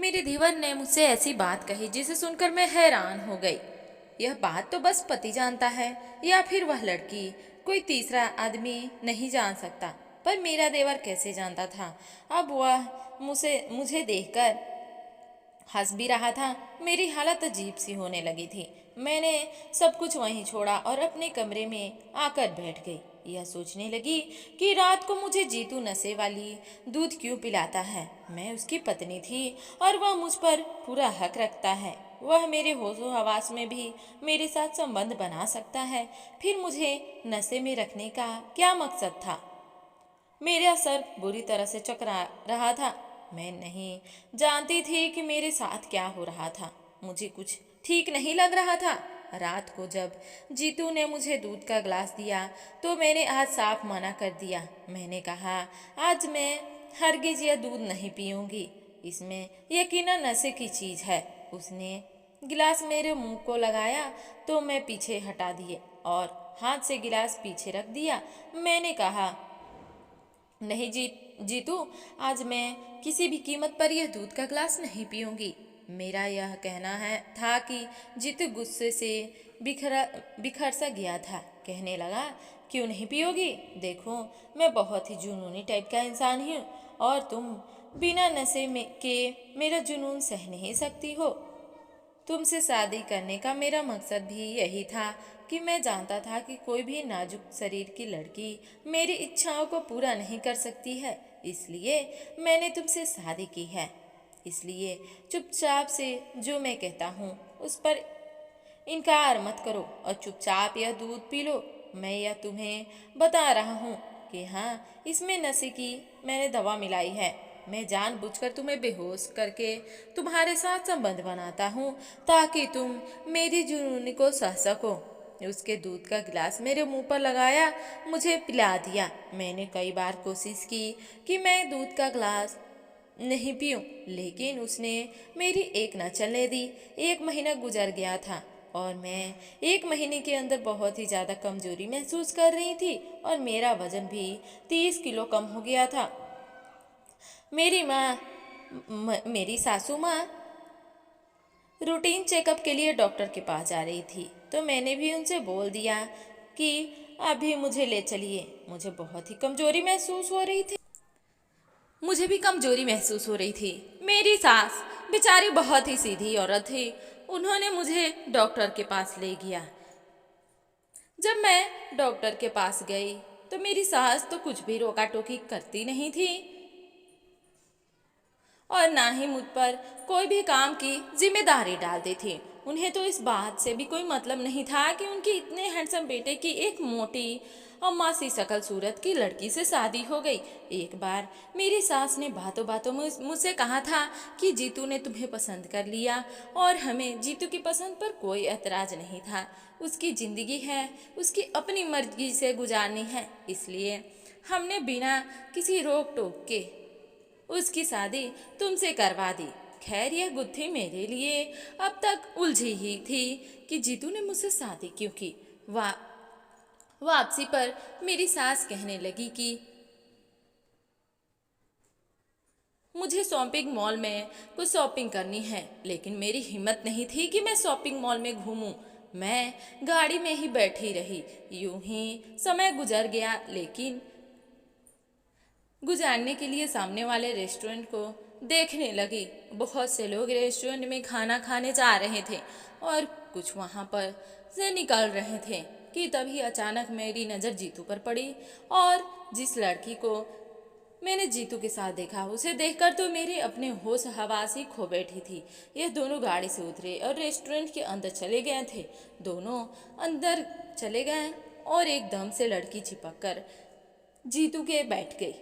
मेरे देवर ने मुझसे ऐसी बात कही जिसे सुनकर मैं हैरान हो गई। यह बात तो बस पति जानता है या फिर वह लड़की, कोई तीसरा आदमी नहीं जान सकता। पर मेरा देवर कैसे जानता था? अब वह मुझे मुझे देखकर हंस भी रहा था। मेरी हालत अजीब सी होने लगी थी। मैंने सब कुछ वहीं छोड़ा और अपने कमरे में आकर बैठ गई। यह सोचने लगी कि रात को मुझे जीतू नशे वाली दूध क्यों पिलाता है। मैं उसकी पत्नी थी और वह मुझ पर पूरा हक रखता है। वह मेरे होशो हवास में भी मेरे साथ संबंध बना सकता है। फिर मुझे नशे में रखने का क्या मकसद था? मेरा सर बुरी तरह से चकरा रहा था। मैं नहीं जानती थी कि मेरे साथ क्या हो रहा था। मुझे कुछ ठीक नहीं लग रहा था। रात को जब जीतू ने मुझे दूध का गिलास दिया तो मैंने आज साफ मना कर दिया। मैंने कहा, आज मैं हरगिज यह दूध नहीं पीऊंगी। इसमें यकीनन नशे की चीज है। उसने गिलास मेरे मुंह को लगाया तो मैं पीछे हटा दिए और हाथ से गिलास पीछे रख दिया। मैंने कहा, नहीं जीतू, आज मैं किसी भी कीमत पर यह दूध का गिलास नहीं पीऊंगी। मेरा यह कहना है था कि जीतू गुस्से से बिखर सा गया था। कहने लगा, क्यों नहीं पियोगी? देखो, मैं बहुत ही जुनूनी टाइप का इंसान हूँ और तुम बिना नशे में के मेरा जुनून सह नहीं सकती हो। तुमसे शादी करने का मेरा मकसद भी यही था कि मैं जानता था कि कोई भी नाजुक शरीर की लड़की मेरी इच्छाओं को पूरा नहीं कर सकती है। इसलिए मैंने तुमसे शादी की है। इसलिए चुपचाप से जो मैं कहता हूँ उस पर इनकार मत करो और चुपचाप यह दूध पी लो। मैं यह तुम्हें बता रहा हूँ कि हाँ, इसमें नशे की मैंने दवा मिलाई है। मैं जानबूझकर तुम्हें बेहोश करके तुम्हारे साथ संबंध बनाता हूँ ताकि तुम मेरी जुनूनी को सह सको। उसके दूध का गिलास मेरे मुंह पर लगाया, मुझे पिला दिया। मैंने कई बार कोशिश की कि मैं दूध का गिलास नहीं पीऊं, लेकिन उसने मेरी एक न चलने दी। 1 महीना गुजर गया था और मैं 1 महीने के अंदर बहुत ही ज़्यादा कमजोरी महसूस कर रही थी और मेरा वजन भी 30 किलो कम हो गया था। मेरी सासू माँ रूटीन चेकअप के लिए डॉक्टर के पास जा रही थी तो मैंने भी उनसे बोल दिया कि अभी मुझे ले चलिए। मुझे बहुत ही कमजोरी महसूस हो रही थी। मेरी सास बेचारी बहुत ही सीधी औरत थी। उन्होंने मुझे डॉक्टर के पास ले गया। जब मैं डॉक्टर के पास गई तो मेरी सास तो कुछ भी रोका टोकी करती नहीं थी और ना ही मुझ पर कोई भी काम की जिम्मेदारी डालती थी। उन्हें तो इस बात से भी कोई मतलब नहीं था कि उनके इतने हैंडसम बेटे की एक मोटी और मासी शकल सूरत की लड़की से शादी हो गई। एक बार मेरी सास ने बातों बातों में मुझसे कहा था कि जीतू ने तुम्हें पसंद कर लिया और हमें जीतू की पसंद पर कोई एतराज नहीं था। उसकी जिंदगी है, उसकी अपनी मर्जी से गुजारनी है, इसलिए हमने बिना किसी रोक टोक के उसकी शादी तुमसे करवा दी। खैर, यह गुत्थी मेरे लिए अब तक उलझी ही थी कि जीतू ने मुझसे शादी क्यों की। वापसी पर मेरी सास कहने लगी कि मुझे शॉपिंग मॉल में कुछ शॉपिंग करनी है, लेकिन मेरी हिम्मत नहीं थी कि मैं शॉपिंग मॉल में घूमूं। मैं गाड़ी में ही बैठी रही। यूं ही समय गुजर गया, लेकिन गुजारने के लिए सामने वाले रेस्टोरेंट को देखने लगी। बहुत से लोग रेस्टोरेंट में खाना खाने जा रहे थे और कुछ वहाँ पर से निकल रहे थे कि तभी अचानक मेरी नज़र जीतू पर पड़ी और जिस लड़की को मैंने जीतू के साथ देखा उसे देखकर तो मेरे अपने होश हवास ही खो बैठी थी। यह दोनों गाड़ी से उतरे और रेस्टोरेंट के अंदर चले गए थे। दोनों अंदर चले गए और एकदम से लड़की चिपक कर जीतू के बैठ गई।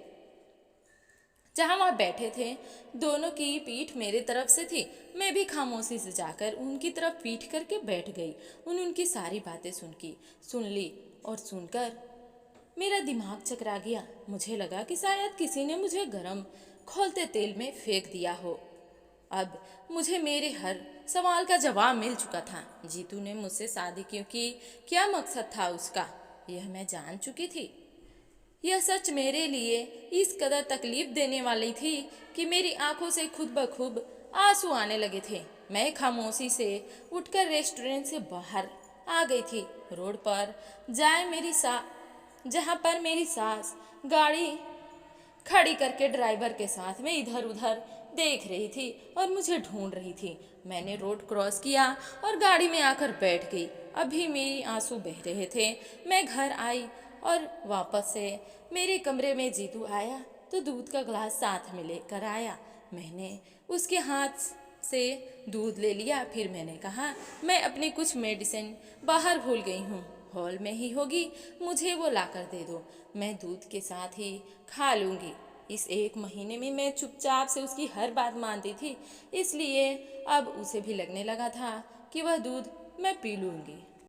जहाँ वह बैठे थे दोनों की पीठ मेरे तरफ से थी। मैं भी खामोशी से जाकर उनकी तरफ पीठ करके बैठ गई। उनकी सारी बातें सुन ली और सुनकर मेरा दिमाग चकरा गया। मुझे लगा कि शायद किसी ने मुझे गरम खौलते तेल में फेंक दिया हो। अब मुझे मेरे हर सवाल का जवाब मिल चुका था। जीतू ने मुझसे शादी क्यों की, क्या मकसद था उसका, यह मैं जान चुकी थी। यह सच मेरे लिए इस कदर तकलीफ देने वाली थी कि मेरी आंखों से खुद ब खुद आंसू आने लगे थे। मैं खामोशी से उठकर रेस्टोरेंट से बाहर आ गई थी। रोड पर जहाँ पर मेरी सास गाड़ी खड़ी करके ड्राइवर के साथ में इधर उधर देख रही थी और मुझे ढूंढ रही थी। मैंने रोड क्रॉस किया और गाड़ी में आकर बैठ गई। अभी मेरी आंसू बह रहे थे। मैं घर आई और वापस से मेरे कमरे में जीतू आया तो दूध का ग्लास साथ में लेकर आया। मैंने उसके हाथ से दूध ले लिया। फिर मैंने कहा, मैं अपनी कुछ मेडिसिन बाहर भूल गई हूँ, हॉल में ही होगी, मुझे वो लाकर दे दो, मैं दूध के साथ ही खा लूँगी। इस 1 महीने में मैं चुपचाप से उसकी हर बात मानती थी, इसलिए अब उसे भी लगने लगा था कि वह दूध मैं पी लूँगी।